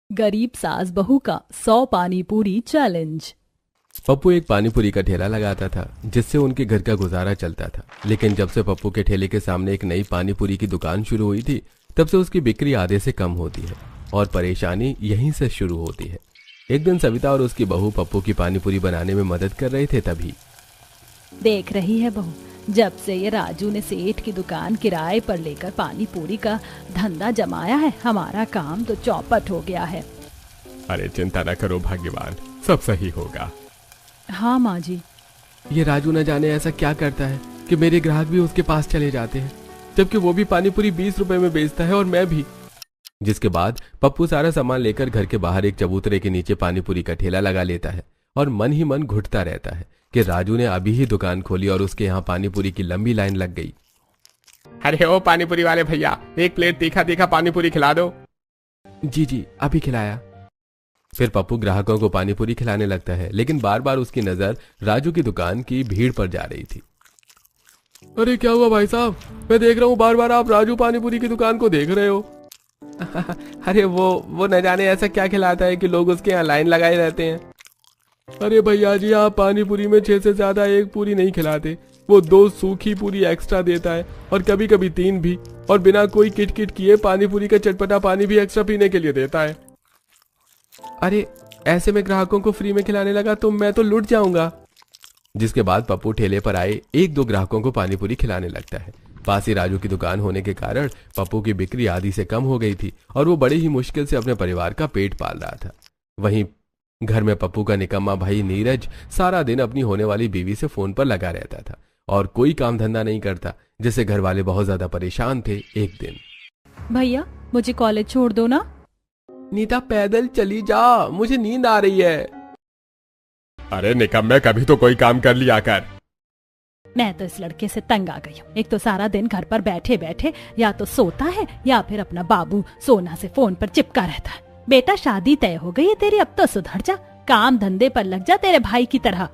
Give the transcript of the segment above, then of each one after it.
गरीब सास बहू का 100 पानी पूरी चैलेंज। पप्पू एक पानीपुरी का ठेला लगाता था जिससे उनके घर का गुजारा चलता था। लेकिन जब से पप्पू के ठेले के सामने एक नई पानीपुरी की दुकान शुरू हुई थी तब से उसकी बिक्री आधे से कम होती है और परेशानी यहीं से शुरू होती है। एक दिन सविता और उसकी बहू पप्पू की पानीपुरी बनाने में मदद कर रहे थे। तभी देख रही है बहू, जब से ये राजू ने सेठ की दुकान किराए पर लेकर पानी पूरी का धंधा जमाया है, हमारा काम तो चौपट हो गया है। अरे चिंता न करो भाग्यवान, सब सही होगा। हाँ माँ जी। ये राजू न जाने ऐसा क्या करता है कि मेरे ग्राहक भी उसके पास चले जाते हैं, जबकि वो भी पानीपुरी 20 रुपए में बेचता है और मैं भी। जिसके बाद पप्पू सारा सामान लेकर घर के बाहर एक चबूतरे के नीचे पानीपुरी का ठेला लगा लेता है और मन ही मन घुटता रहता है कि राजू ने अभी ही दुकान खोली और उसके यहाँ पानीपुरी की लंबी लाइन लग गई। अरे ओ पानीपुरी वाले भैया, एक प्लेट तीखा तीखा पानीपुरी खिला दो। जी जी अभी खिलाया। फिर पप्पू ग्राहकों को पानीपुरी खिलाने लगता है, लेकिन बार बार उसकी नजर राजू की दुकान की भीड़ पर जा रही थी। अरे क्या हुआ भाई साहब, मैं देख रहा हूँ बार बार आप राजू पानीपुरी की दुकान को देख रहे हो। अरे वो न जाने ऐसा क्या खिलाता है कि लोग उसके यहाँ लाइन लगाए रहते हैं। अरे भैया जी, आप पानीपुरी में 6 से ज्यादा एक पूरी नहीं खिलाते। वो 2 सूखी पूरी एक्स्ट्रा देता है और कभी कभी 3 भी, और बिना कोई किट किट किए पानीपुरी का चटपटा पानी भी एक्स्ट्रा पीने के लिए देता है। अरे ऐसे में ग्राहकों को फ्री में खिलाने लगा तो मैं तो लुट जाऊंगा। जिसके बाद पप्पू ठेले पर आए 1-2 ग्राहकों को पानीपुरी खिलाने लगता है। पास ही राजू की दुकान होने के कारण पप्पू की बिक्री आधी से कम हो गई थी और वो बड़े ही मुश्किल से अपने परिवार का पेट पाल रहा था। वहीं घर में पप्पू का निकम्मा भाई नीरज सारा दिन अपनी होने वाली बीवी से फोन पर लगा रहता था और कोई काम धंधा नहीं करता, जिससे घर वाले बहुत ज्यादा परेशान थे। एक दिन, भैया मुझे कॉलेज छोड़ दो ना। नीता पैदल चली जा, मुझे नींद आ रही है। अरे निकम्मे, कभी तो कोई काम कर लिया कर। मैं तो इस लड़के से तंग आ गई हूँ। एक तो सारा दिन घर पर बैठे बैठे या तो सोता है या फिर अपना बाबू सोना से फोन पर चिपका रहता है। बेटा शादी तय हो गई है तेरी, अब तो सुधर जा, काम धंधे पर लग जा तेरे भाई की तरह।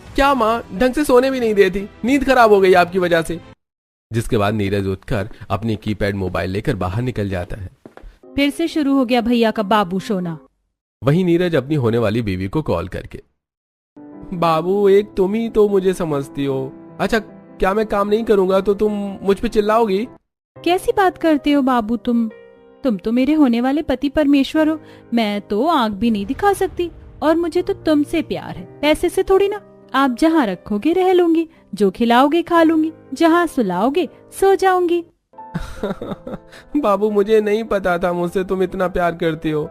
क्या माँ, ढंग से सोने भी नहीं देती, नींद खराब हो गई आपकी वजह से। जिसके बाद नीरज उठकर अपनी कीपैड मोबाइल लेकर बाहर निकल जाता है। फिर से शुरू हो गया भैया का बाबू सोना। वहीं नीरज अपनी होने वाली बीवी को कॉल करके, बाबू एक तुम ही तो मुझे समझती हो। अच्छा, क्या मैं काम नहीं करूंगा तो तुम मुझ पे चिल्लाओगी? कैसी बात करते हो बाबू तुम तो मेरे होने वाले पति परमेश्वर हो। मैं तो आंख भी नहीं दिखा सकती और मुझे तो तुमसे प्यार है, पैसे से थोड़ी ना। आप जहाँ रखोगे रह लूंगी, जो खिलाओगे खा लूंगी, जहाँ सुलाओगे सो जाऊंगी। बाबू मुझे नहीं पता था मुझसे तुम इतना प्यार करती हो।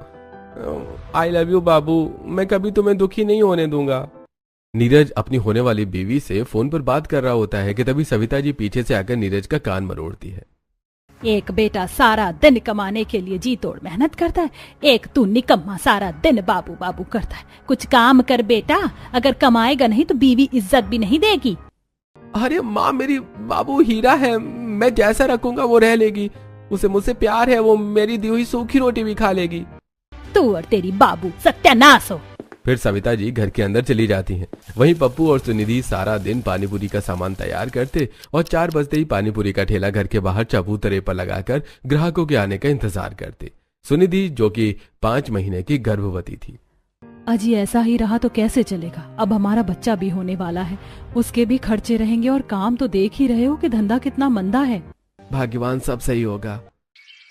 आई लव यू बाबू, मैं कभी तुम्हें दुखी नहीं होने दूंगा। नीरज अपनी होने वाली बीवी से फोन पर बात कर रहा होता है कि तभी सविता जी पीछे से आकर नीरज का कान मरोड़ती है। एक बेटा सारा दिन कमाने के लिए जी तोड़ मेहनत करता है, एक तू निकम्मा सारा दिन बाबू बाबू करता है। कुछ काम कर बेटा, अगर कमाएगा नहीं तो बीवी इज्जत भी नहीं देगी। अरे माँ, मेरी बाबू हीरा है, मैं जैसा रखूंगा वो रह लेगी। उसे मुझसे प्यार है, वो मेरी दी हुई सूखी रोटी भी खा लेगी। तू और तेरी बाबू सत्यानाश हो। फिर सविता जी घर के अंदर चली जाती हैं। वहीं पप्पू और सुनिधि सारा दिन पानीपुरी का सामान तैयार करते और 4 बजते ही पानीपुरी का ठेला घर के बाहर चबूतरे पर लगाकर ग्राहकों के आने का इंतजार करते। सुनिधि जो कि 5 महीने की गर्भवती थी। अजी ऐसा ही रहा तो कैसे चलेगा, अब हमारा बच्चा भी होने वाला है, उसके भी खर्चे रहेंगे और काम तो देख ही रहे हो कि धंधा कितना मंदा है। भाग्यवान, सब सही होगा।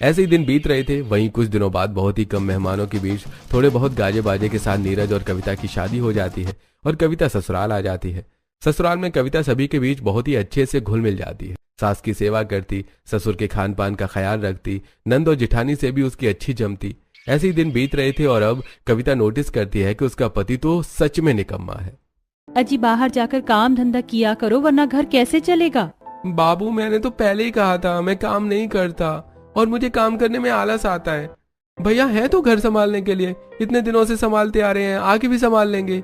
ऐसे ही दिन बीत रहे थे। वहीं कुछ दिनों बाद बहुत ही कम मेहमानों के बीच थोड़े बहुत गाजे बाजे के साथ नीरज और कविता की शादी हो जाती है और कविता ससुराल आ जाती है। ससुराल में कविता सभी के बीच बहुत ही अच्छे से घुल मिल जाती है। सास की सेवा करती, ससुर के खान पान का ख्याल रखती, नंद और जिठानी से भी उसकी अच्छी जमती। ऐसे ही दिन बीत रहे थे और अब कविता नोटिस करती है कि उसका पति तो सच में निकम्मा है। अजी बाहर जाकर काम धंधा किया करो, वरना घर कैसे चलेगा। बाबू मैंने तो पहले ही कहा था मैं काम नहीं करता और मुझे काम करने में आलस आता है। भैया है तो घर संभालने के लिए, इतने दिनों से संभालते आ रहे हैं, आगे भी संभाल लेंगे।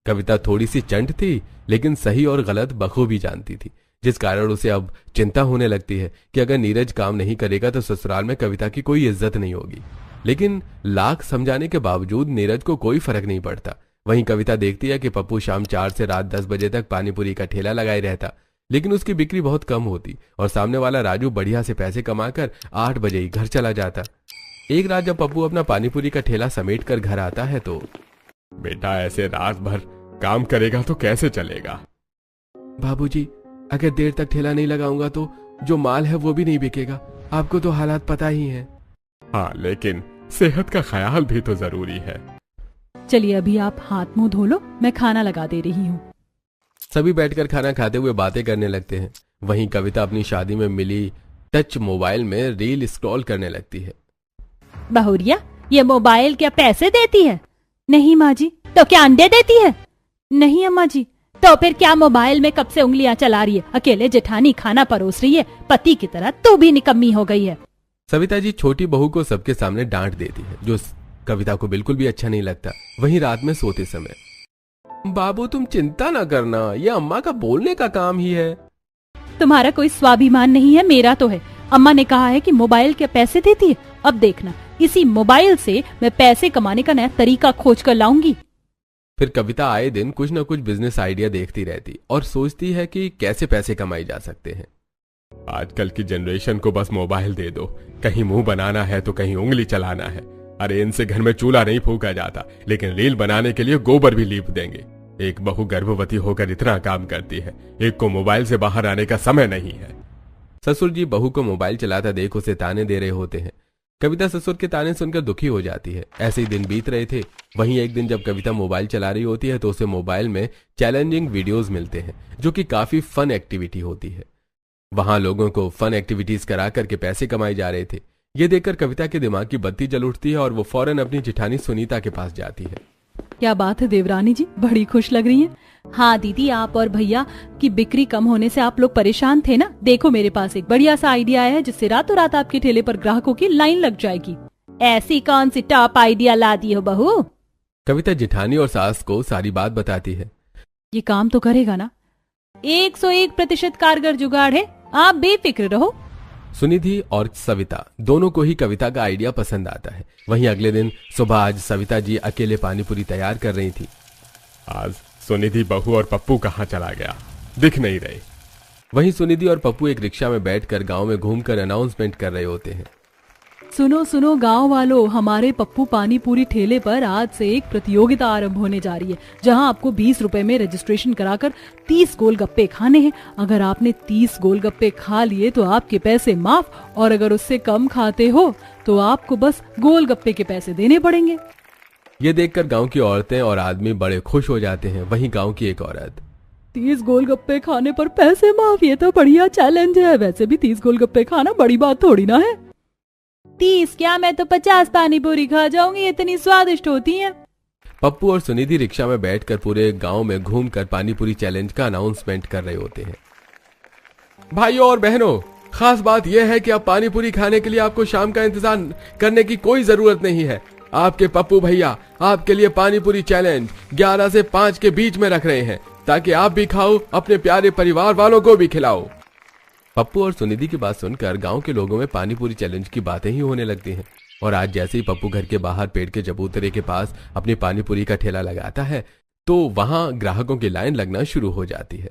कविता थोड़ी सी चंट थी, लेकिन सही और गलत बखूबी जानती थी, जिस कारण उसे अब चिंता होने लगती है कि अगर नीरज काम नहीं करेगा तो ससुराल में कविता की कोई इज्जत नहीं होगी। लेकिन लाख समझाने के बावजूद नीरज को कोई फर्क नहीं पड़ता। वहीं कविता देखती है कि पप्पू शाम 4 से रात 10 बजे तक पानीपुरी का ठेला लगाए रहता, लेकिन उसकी बिक्री बहुत कम होती और सामने वाला राजू बढ़िया से पैसे कमाकर 8 बजे ही घर चला जाता। एक रात जब पप्पू अपना पानीपुरी का ठेला समेट कर घर आता है तो बेटा ऐसे रात भर काम करेगा तो कैसे चलेगा? बाबूजी, अगर देर तक ठेला नहीं लगाऊंगा तो जो माल है वो भी नहीं बिकेगा। आपको तो हालात पता ही है। हाँ, लेकिन सेहत का ख्याल भी तो जरूरी है। चलिए अभी आप हाथ मुंह धो लो, मैं खाना लगा दे रही हूँ। सभी बैठकर खाना खाते हुए बातें करने लगते हैं। वहीं कविता अपनी शादी में मिली टच मोबाइल में रील स्क्रॉल करने लगती है। बहुरिया, ये मोबाइल क्या पैसे देती है? नहीं माँ जी। तो क्या अंडे देती है? नहीं अम्मा जी। तो फिर क्या मोबाइल में कब से उंगलियां चला रही है? अकेले जेठानी खाना परोस रही है, पति की तरह तू भी निकम्मी हो गई है। सविता जी छोटी बहू को सबके सामने डांट देती है, जो कविता को बिल्कुल भी अच्छा नहीं लगता। वहीं रात में सोते समय, बाबू तुम चिंता न करना, ये अम्मा का बोलने का काम ही है। तुम्हारा कोई स्वाभिमान नहीं है, मेरा तो है। अम्मा ने कहा है कि मोबाइल के पैसे देती है। अब देखना, इसी मोबाइल से मैं पैसे कमाने का नया तरीका खोज कर लाऊंगी। फिर कविता आए दिन कुछ न कुछ बिजनेस आइडिया देखती रहती और सोचती है कि कैसे पैसे कमाए जा सकते हैं। आजकल की जनरेशन को बस मोबाइल दे दो, कहीं मुंह बनाना है तो कहीं उंगली चलाना है। अरे इनसे घर में चूल्हा नहीं फूका जाता, लेकिन रील बनाने के लिए गोबर भी लीप देंगे। एक बहू गर्भवती होकर इतना काम करती है, एक को मोबाइल से बाहर आने का समय नहीं है। ससुर जी बहू को मोबाइल चलाता देख उसे ताने दे रहे होते हैं। कविता ससुर के ताने सुनकर दुखी हो जाती है। ऐसे ही दिन बीत रहे थे। वहीं एक दिन जब कविता मोबाइल चला रही होती है तो उसे मोबाइल में चैलेंजिंग वीडियोस मिलते हैं, जो कि काफी फन एक्टिविटी होती है। वहां लोगों को फन एक्टिविटीज करा करके पैसे कमाए जा रहे थे। ये देखकर कविता के दिमाग की बत्ती जल उठती है और वो फौरन अपनी जेठानी सुनीता के पास जाती है। क्या बात है देवरानी जी, बड़ी खुश लग रही हैं। हाँ दीदी, आप और भैया की बिक्री कम होने से आप लोग परेशान थे ना। देखो मेरे पास एक बढ़िया सा आइडिया आया है, जिससे रातों रात आपके ठेले पर ग्राहकों की लाइन लग जाएगी। ऐसी कौन सी टॉप आइडिया ला दी हो बहू? कविता जेठानी और सास को सारी बात बताती है। ये काम तो करेगा ना? 101% कारगर जुगाड़ है, आप बेफिक्र रहो। सुनिधि और सविता दोनों को ही कविता का आइडिया पसंद आता है। वहीं अगले दिन सुबह आज सविता जी अकेले पानीपुरी तैयार कर रही थी। आज सुनिधि बहू और पप्पू कहाँ चला गया, दिख नहीं रहे। वहीं सुनिधि और पप्पू एक रिक्शा में बैठकर गांव में घूमकर अनाउंसमेंट कर रहे होते हैं। सुनो सुनो गांव वालों, हमारे पप्पू पानी पूरी ठेले पर आज से एक प्रतियोगिता आरंभ होने जा रही है, जहां आपको 20 रुपए में रजिस्ट्रेशन कराकर 30 गोलगप्पे खाने हैं। अगर आपने 30 गोलगप्पे खा लिए तो आपके पैसे माफ, और अगर उससे कम खाते हो तो आपको बस गोलगप्पे के पैसे देने पड़ेंगे। ये देखकर गांव की औरतें और आदमी बड़े खुश हो जाते हैं। वहीं गांव की एक औरत, 30 गोलगप्पे खाने पर पैसे माफ, ये तो बढ़िया चैलेंज है। वैसे भी 30 गोलगप्पे खाना बड़ी बात थोड़ी ना है। 30 क्या, मैं तो 50 पानी पूरी खा जाऊंगी, इतनी स्वादिष्ट होती हैं। पप्पू और सुनिधि रिक्शा में बैठकर पूरे गांव में घूमकर पानीपुरी चैलेंज का अनाउंसमेंट कर रहे होते हैं। भाइयों और बहनों, खास बात यह है कि अब पानीपुरी खाने के लिए आपको शाम का इंतजार करने की कोई जरूरत नहीं है। आपके पप्पू भैया आपके लिए पानीपुरी चैलेंज 11 से 5 के बीच में रख रहे हैं, ताकि आप भी खाओ, अपने प्यारे परिवार वालों को भी खिलाओ। पप्पू और सुनिधि की बात सुनकर गांव के लोगों में पानीपुरी चैलेंज की बातें ही होने लगती हैं। और आज जैसे ही पप्पू घर के बाहर पेड़ के चबूतरे के पास अपनी पानीपुरी का ठेला लगाता है तो वहां ग्राहकों की लाइन लगना शुरू हो जाती है।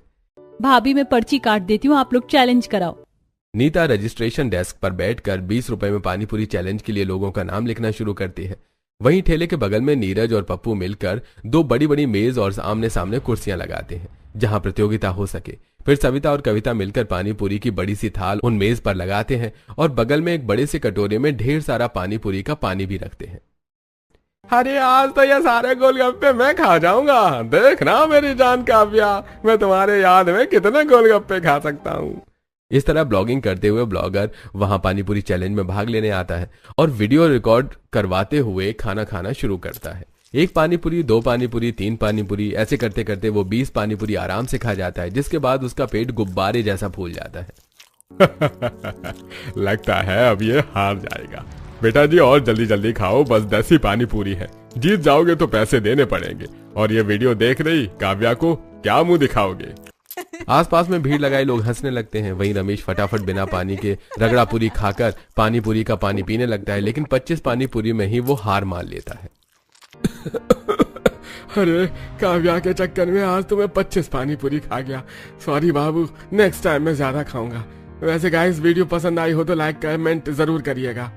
भाभी मैं पर्ची काट देती हूँ, आप लोग चैलेंज कराओ। नीता रजिस्ट्रेशन डेस्क पर बैठकर 20 रुपए में पानीपुरी चैलेंज के लिए लोगों का नाम लिखना शुरू करती है। वहीं ठेले के बगल में नीरज और पप्पू मिलकर 2 बड़ी बड़ी मेज और आमने सामने कुर्सियां लगाते हैं, जहां प्रतियोगिता हो सके। फिर सविता और कविता मिलकर पानीपुरी की बड़ी सी थाल उन मेज पर लगाते हैं और बगल में एक बड़े से कटोरे में ढेर सारा पानीपुरी का पानी भी रखते हैं। अरे आज तो ये सारे गोलगप्पे मैं खा जाऊंगा। देखना मेरी जान काव्या, मैं तुम्हारे याद में कितने गोलगप्पे खा सकता हूँ। इस तरह ब्लॉगिंग करते हुए ब्लॉगर वहां पानीपुरी चैलेंज में भाग लेने आता है और वीडियो रिकॉर्ड करवाते हुए खाना खाना शुरू करता है। 1 पानीपुरी, 2 पानीपुरी, 3 पानीपुरी, ऐसे करते करते वो 20 पानीपुरी आराम से खा जाता है, जिसके बाद उसका पेट गुब्बारे जैसा फूल जाता है। लगता है अब ये हार जाएगा। बेटा जी और जल्दी जल्दी खाओ, बस 10 ही पानीपुरी है। जीत जाओगे तो पैसे देने पड़ेंगे। और ये वीडियो देख रही काव्या को क्या मुंह दिखाओगे? आसपास में भीड़ लगाए लोग हंसने लगते हैं। वहीं रमेश फटाफट बिना पानी के रगड़ा पूरी खाकर पानीपुरी का पानी पीने लगता है, लेकिन 25 पानीपुरी में ही वो हार मान लेता है। अरे काव्या के चक्कर में आज तो मैं 25 पानीपुरी खा गया। सॉरी बाबू, नेक्स्ट टाइम मैं ज्यादा खाऊंगा। वैसे गाइस वीडियो पसंद आई हो तो लाइक कमेंट जरूर करिएगा।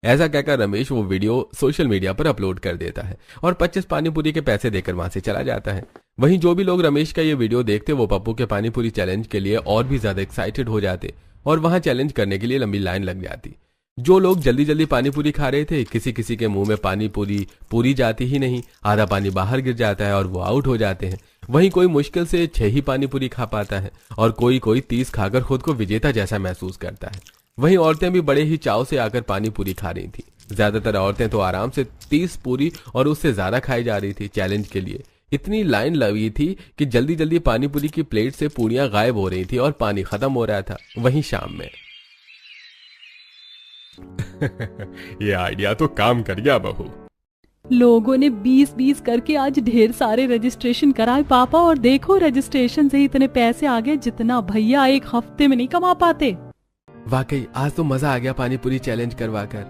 ऐसा कहकर रमेश वो वीडियो सोशल मीडिया पर अपलोड कर देता है और 25 पानीपुरी के पैसे देकर वहां से चला जाता है। वहीं जो भी लोग रमेश का ये वीडियो देखते वो पप्पू के पानीपुरी चैलेंज के लिए और भी ज्यादा एक्साइटेड हो जाते और वहां चैलेंज करने के लिए लंबी लाइन लग जाती। जो लोग जल्दी जल्दी पानीपुरी खा रहे थे, किसी किसी के मुंह में पानीपुरी पूरी जाती ही नहीं, आधा पानी बाहर गिर जाता है और वो आउट हो जाते हैं। वहीं कोई मुश्किल से 6 ही पानीपुरी खा पाता है और कोई 30 खाकर खुद को विजेता जैसा महसूस करता है। वहीं औरतें भी बड़े ही चाव से आकर पानीपुरी खा रही थी। ज्यादातर औरतें तो आराम से 30 पूरी और उससे ज्यादा खाई जा रही थी। चैलेंज के लिए इतनी लाइन लगी थी कि जल्दी जल्दी पानीपुरी की प्लेट से पूरियां गायब हो रही थी और पानी खत्म हो रहा था। वहीं शाम में ये आइडिया तो काम कर गया बहू। लोगों ने 20-20 करके आज ढेर सारे रजिस्ट्रेशन कराए पापा, और देखो रजिस्ट्रेशन से इतने पैसे आ गए जितना भैया एक हफ्ते में नहीं कमा पाते। वाकई आज तो मजा आ गया पानीपुरी चैलेंज करवाकर।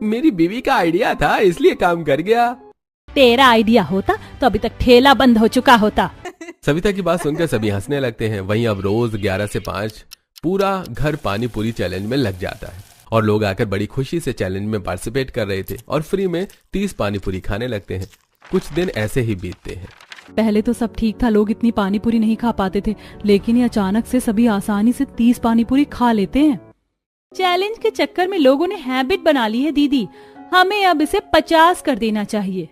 मेरी बीवी का आइडिया था इसलिए काम कर गया। तेरा आइडिया होता तो अभी तक ठेला बंद हो चुका होता। सविता की बात सुनकर सभी हंसने लगते हैं। वहीं अब रोज 11 से 5 पूरा घर पानीपुरी चैलेंज में लग जाता है और लोग आकर बड़ी खुशी से चैलेंज में पार्टिसिपेट कर रहे थे और फ्री में 30 पानीपुरी खाने लगते हैं। कुछ दिन ऐसे ही बीतते हैं। पहले तो सब ठीक था, लोग इतनी पानीपुरी नहीं खा पाते थे, लेकिन ये अचानक से सभी आसानी से 30 पानीपुरी खा लेते हैं। चैलेंज के चक्कर में लोगों ने हैबिट बना ली है दीदी, हमें अब इसे 50 कर देना चाहिए।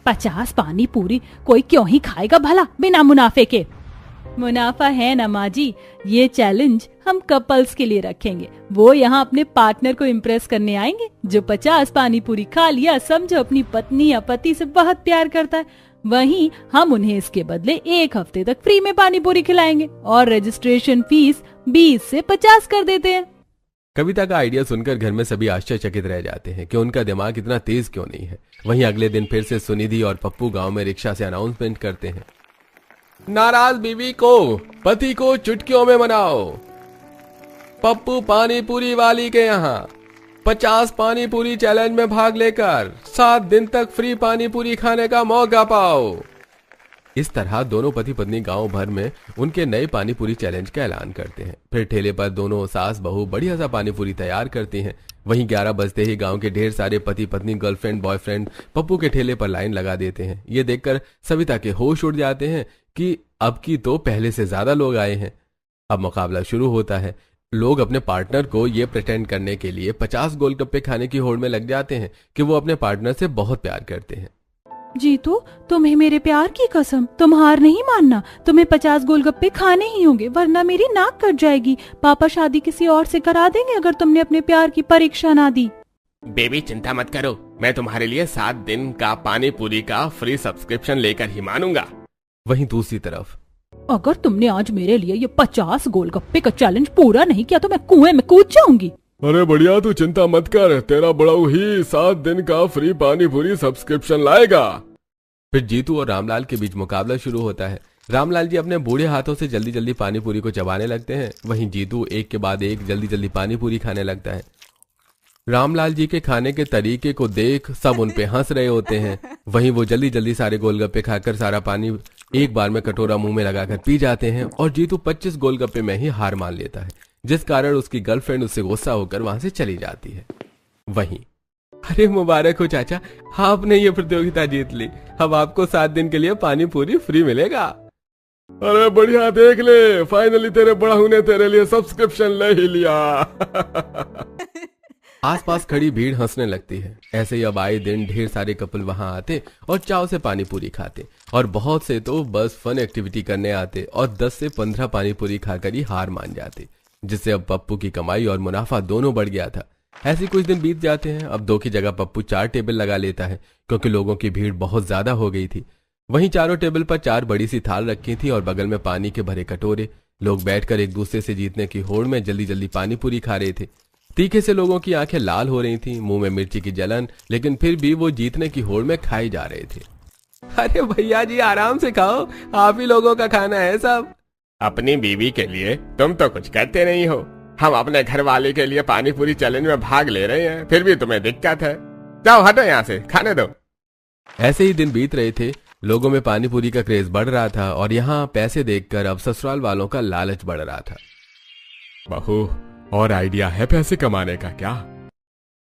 50 पानीपुरी कोई क्यों ही खाएगा भला बिना मुनाफे के। मुनाफा है ना माँ जी, ये चैलेंज हम कपल्स के लिए रखेंगे। वो यहाँ अपने पार्टनर को इम्प्रेस करने आएंगे। जो 50 पानीपुरी खा लिया समझो अपनी पत्नी या पति से बहुत प्यार करता है। वहीं हम उन्हें इसके बदले 1 हफ्ते तक फ्री में पानीपुरी खिलाएंगे और रजिस्ट्रेशन फीस 20 से 50 कर देते हैं। कविता का आइडिया सुनकर घर में सभी आश्चर्यचकित रह जाते हैं कि उनका दिमाग इतना तेज क्यों नहीं है। वहीं अगले दिन फिर से सुनिधि और पप्पू गांव में रिक्शा से अनाउंसमेंट करते हैं, नाराज बीवी को पति को चुटकियों में मनाओ। पप्पू पानीपुरी वाली के यहाँ 50 पानीपुरी चैलेंज में भाग लेकर 7 दिन तक फ्री पानीपुरी खाने का मौका पाओ। इस तरह दोनों पति पत्नी गांव भर में उनके नए पानीपुरी चैलेंज का ऐलान करते हैं। फिर ठेले पर दोनों सास बहू बढ़िया सा पानीपुरी तैयार करती हैं। वहीं 11 बजते ही गांव के ढेर सारे पति पत्नी गर्लफ्रेंड बॉयफ्रेंड पप्पू के ठेले पर लाइन लगा देते हैं। ये देखकर सविता के होश उड़ जाते हैं कि अब की तो पहले से ज्यादा लोग आए हैं। अब मुकाबला शुरू होता है। लोग अपने पार्टनर को ये प्रिटेंड करने के लिए 50 गोलगप्पे खाने की होड़ में लग जाते हैं कि वो अपने पार्टनर से बहुत प्यार करते हैं। जीतू, तुम्हें मेरे प्यार की कसम, तुम हार नहीं मानना। तुम्हें 50 गोलगप्पे खाने ही होंगे, वरना मेरी नाक कट जाएगी। पापा शादी किसी और से करा देंगे अगर तुमने अपने प्यार की परीक्षा ना दी। बेबी चिंता मत करो, मैं तुम्हारे लिए 7 दिन का पानीपुरी का फ्री सब्सक्रिप्शन लेकर ही मानूंगा। वहीं दूसरी तरफ, अगर तुमने आज मेरे लिए ये 50 गोलगप्पे का चैलेंज पूरा नहीं किया तो मैं कुएं में कूद जाऊंगी। अरे बढ़िया, तू चिंता मत कर, तेरा बड़ाऊ ही 7 दिन का फ्री पानीपुरी सब्सक्रिप्शन लाएगा। फिर जीतू और रामलाल के बीच मुकाबला शुरू होता है। रामलाल जी अपने बूढ़े हाथों से जल्दी जल्दी पानीपुरी को चबाने लगते हैं। वहीं जीतू एक के बाद एक जल्दी जल्दी पानीपुरी खाने लगता है। रामलाल जी के खाने के तरीके को देख सब उन पे हंस रहे होते हैं। वहीं वो जल्दी जल्दी सारे गोलगप्पे खाकर सारा पानी एक बार में कटोरा मुंह में लगाकर पी जाते हैं और जीतू 25 गोलगप्पे में ही हार मान लेता है, जिस कारण उसकी गर्लफ्रेंड उससे गुस्सा होकर वहां से चली जाती है। वहीं, अरे मुबारक हो चाचा, आपने ये प्रतियोगिता जीत ली। अब आपको 7 दिन के लिए पानी पूरी फ्री मिलेगा। अरे बढ़िया, देख ले, फाइनली तेरे बड़ाऊ ने तेरे लिए सब्सक्रिप्शन ले ही लिया। आसपास खड़ी भीड़ हंसने लगती है। ऐसे ही अब आए दिन ढेर सारे कपल वहां आते और चाव से पानी पूरी खाते, और बहुत से तो बस फन एक्टिविटी करने आते और 10 से 15 पानी पूरी खाकर ही हार मान जाते, जिससे अब पप्पू की कमाई और मुनाफा दोनों बढ़ गया था। ऐसे कुछ दिन बीत जाते हैं। अब 2 की जगह पप्पू 4 टेबल लगा लेता है, क्योंकि लोगों की भीड़ बहुत ज्यादा हो गई थी। वहीं चारों टेबल पर 4 बड़ी सी थाल रखी थी और बगल में पानी के भरे कटोरे। लोग बैठकर एक दूसरे से जीतने की होड़ में जल्दी जल्दी पानी पूरी खा रहे थे। तीखे से लोगों की आंखें लाल हो रही थी, मुंह में मिर्ची की जलन, लेकिन फिर भी वो जीतने की होड़ में खाई जा रहे थे। अरे भैया जी, आराम से खाओ, आप ही लोगों का खाना है सब। अपनी बीवी के लिए तुम तो कुछ करते नहीं हो। हम अपने घर वाले के लिए पानी पूरी चैलेंज में भाग ले रहे हैं, फिर भी तुम्हें दिक्कत है। जाओ हटो यहाँ से, खाने दो। ऐसे ही दिन बीत रहे थे। लोगों में पानी पूरी का क्रेज बढ़ रहा था और यहाँ पैसे देखकर अब ससुराल वालों का लालच बढ़ रहा था। बहू, और आइडिया है पैसे कमाने का क्या?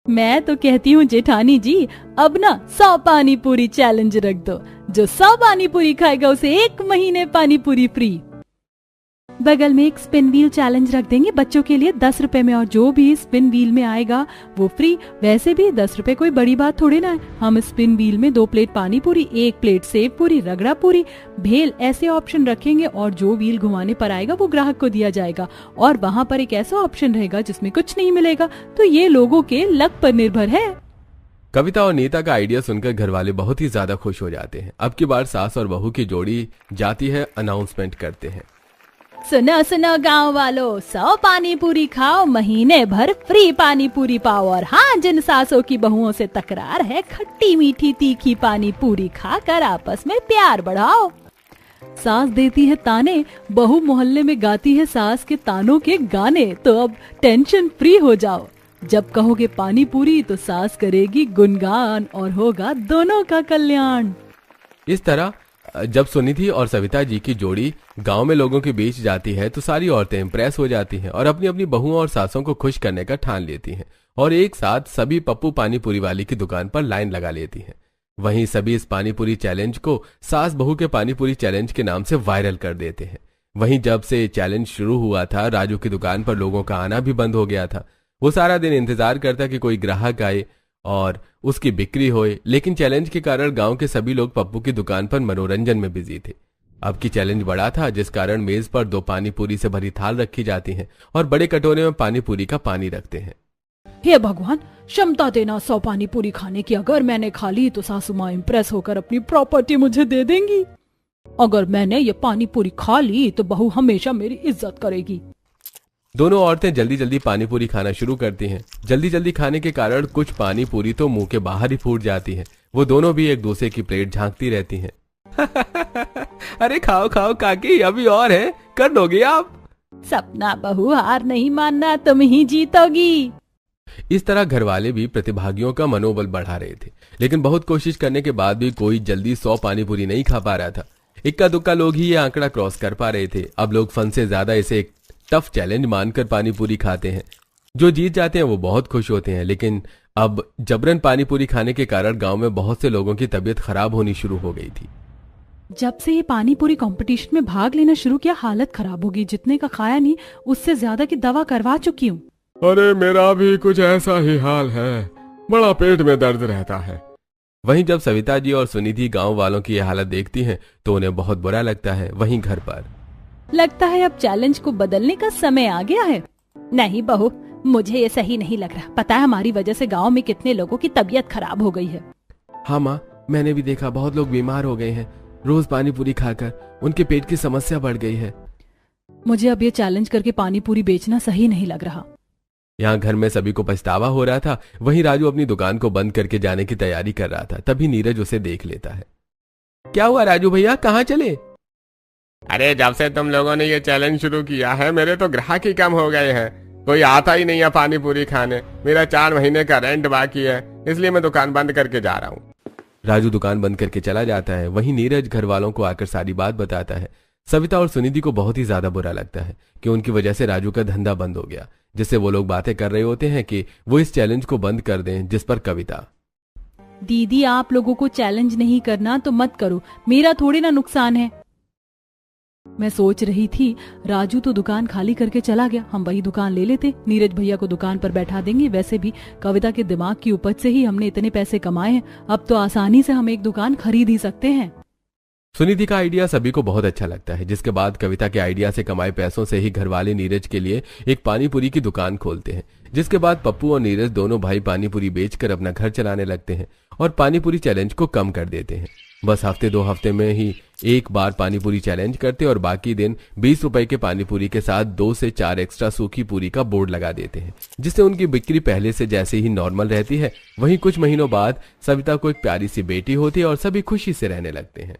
मैं तो कहती हूँ जेठानी जी, अब ना 100 पानी पूरी चैलेंज रख दो। जो 100 पानी पूरी खाएगा उसे 1 महीने पानी पूरी फ्री। बगल में एक स्पिन व्हील चैलेंज रख देंगे बच्चों के लिए 10 रुपए में, और जो भी स्पिन व्हील में आएगा वो फ्री। वैसे भी 10 रुपए कोई बड़ी बात थोड़ी ना है। हम स्पिन व्हील में 2 प्लेट पानी पूरी, 1 प्लेट सेव पूरी, रगड़ा पूरी, भेल ऐसे ऑप्शन रखेंगे, और जो व्हील घुमाने पर आएगा वो ग्राहक को दिया जाएगा। और वहाँ पर एक ऐसा ऑप्शन रहेगा जिसमें कुछ नहीं मिलेगा। तो ये लोगों के लक पर निर्भर है। कविता और नीता का आइडिया सुनकर घर वाले बहुत ही ज्यादा खुश हो जाते हैं। अब की बार सास और बहू की जोड़ी जाती है, अनाउंसमेंट करते हैं। सुनो सुनो गांव वालों, 100 पानी पूरी खाओ, महीने भर फ्री पानी पूरी पाओ। और हाँ, जिन सासों की बहुओं से तकरार है, खट्टी मीठी तीखी पानी पूरी खाकर आपस में प्यार बढ़ाओ। सास देती है ताने, बहू मोहल्ले में गाती है सास के तानों के गाने। तो अब टेंशन फ्री हो जाओ। जब कहोगे पानी पूरी तो सास करेगी गुणगान, और होगा दोनों का कल्याण। इस तरह जब सुनिधि और सविता जी की जोड़ी गांव में लोगों के बीच जाती है तो सारी औरतें इंप्रेस हो जाती हैं और अपनी अपनी बहुओं और सासों को खुश करने का ठान लेती हैं, और एक साथ सभी पप्पू पानी पूरी वाली की दुकान पर लाइन लगा लेती हैं। वहीं सभी इस पानी पूरी चैलेंज को सास बहू के पानी पूरी चैलेंज के नाम से वायरल कर देते हैं। वहीं जब से चैलेंज शुरू हुआ था, राजू की दुकान पर लोगों का आना भी बंद हो गया था। वो सारा दिन इंतजार करता कि कोई ग्राहक आए और उसकी बिक्री होए, लेकिन चैलेंज के कारण गांव के सभी लोग पप्पू की दुकान पर मनोरंजन में बिजी थे। अब की चैलेंज बड़ा था, जिस कारण मेज पर 2 पानी पूरी से भरी थाल रखी जाती है और बड़े कटोरे में पानी पूरी का पानी रखते हैं। हे भगवान, क्षमता देना 100 पानी पूरी खाने की। अगर मैंने खा ली तो सासू माँ इम्प्रेस होकर अपनी प्रॉपर्टी मुझे दे देंगी। अगर मैंने ये पानी पूरी खा ली तो बहू हमेशा मेरी इज्जत करेगी। दोनों औरतें जल्दी जल्दी पानी पूरी खाना शुरू करती हैं। जल्दी जल्दी खाने के कारण कुछ पानी पूरी तो मुंह के बाहर ही फूट जाती है। वो दोनों भी एक दूसरे की प्लेट झांकती रहती हैं। अरे खाओ खाओ काकी, अभी और है, कर दोगे आप। सपना बहू, हार नहीं मानना, तुम ही जीतोगी। इस तरह घर वाले भी प्रतिभागियों का मनोबल बढ़ा रहे थे, लेकिन बहुत कोशिश करने के बाद भी कोई जल्दी 100 पानी पूरी नहीं खा पा रहा था। इक्का दुक्का लोग ही ये आंकड़ा क्रॉस कर पा रहे थे। अब लोग फन से ज्यादा इसे एक टफ चैलेंज मानकर पानी पूरी खाते हैं। जो जीत जाते हैं वो बहुत खुश होते हैं, लेकिन अब जबरन पानी पूरी खाने के कारण गांव में बहुत से लोगों की तबीयत खराब होनी शुरू हो गई थी। जब से ये पानी पूरी कंपटीशन में भाग लेना शुरू किया, हालत खराब हो गई। जितने का खाया नहीं, उससे ज्यादा की दवा करवा चुकी हूँ। अरे मेरा भी कुछ ऐसा ही हाल है, बड़ा पेट में दर्द रहता है। वहीं जब सविता जी और सुनिधि गांव वालों की यह हालत देखती हैं तो उन्हें बहुत बुरा लगता है। वहीं घर पर लगता है अब चैलेंज को बदलने का समय आ गया है। नहीं बहू, मुझे ये सही नहीं लग रहा। पता है हमारी वजह से गांव में कितने लोगों की तबीयत खराब हो गई है। हाँ माँ, मैंने भी देखा, बहुत लोग बीमार हो गए हैं। रोज पानी पूरी खाकर उनके पेट की समस्या बढ़ गई है। मुझे अब ये चैलेंज करके पानी पूरी बेचना सही नहीं लग रहा। यहाँ घर में सभी को पछतावा हो रहा था। वहीं राजू अपनी दुकान को बंद करके जाने की तैयारी कर रहा था। तभी नीरज उसे देख लेता है। क्या हुआ राजू भैया, कहाँ चले? अरे जब से तुम लोगों ने ये चैलेंज शुरू किया है, मेरे तो ग्राहक ही कम हो गए हैं। कोई आता ही नहीं है पानी पूरी खाने। मेरा 4 महीने का रेंट बाकी है, इसलिए मैं दुकान बंद करके जा रहा हूँ। राजू दुकान बंद करके चला जाता है। वहीं नीरज घर वालों को आकर सारी बात बताता है। सविता और सुनिधि को बहुत ही ज्यादा बुरा लगता है कि उनकी वजह से राजू का धंधा बंद हो गया, जिससे वो लोग बातें कर रहे होते हैं कि वो इस चैलेंज को बंद कर दें। जिस पर कविता, दीदी आप लोगों को चैलेंज नहीं करना तो मत करो, मेरा थोड़ी ना नुकसान है। मैं सोच रही थी राजू तो दुकान खाली करके चला गया, हम वही दुकान ले लेते, नीरज भैया को दुकान पर बैठा देंगे। वैसे भी कविता के दिमाग की उपज से ही हमने इतने पैसे कमाए हैं, अब तो आसानी से हम एक दुकान खरीद ही सकते हैं। सुनिधि का आइडिया सभी को बहुत अच्छा लगता है, जिसके बाद कविता के आइडिया से कमाए पैसों से ही घर वाले नीरज के लिए एक पानी पूरी की दुकान खोलते हैं। जिसके बाद पप्पू और नीरज दोनों भाई पानी पूरी बेचकर अपना घर चलाने लगते हैं और पानी पूरी चैलेंज को कम कर देते हैं। बस हफ्ते 2 हफ्ते में ही एक बार पानी पूरी चैलेंज करते और बाकी दिन 20 रुपए के पानी पूरी के साथ 2 से 4 एक्स्ट्रा सूखी पूरी का बोर्ड लगा देते हैं, जिससे उनकी बिक्री पहले से जैसे ही नॉर्मल रहती है। वहीं कुछ महीनों बाद सविता को एक प्यारी सी बेटी होती है और सभी खुशी से रहने लगते हैं।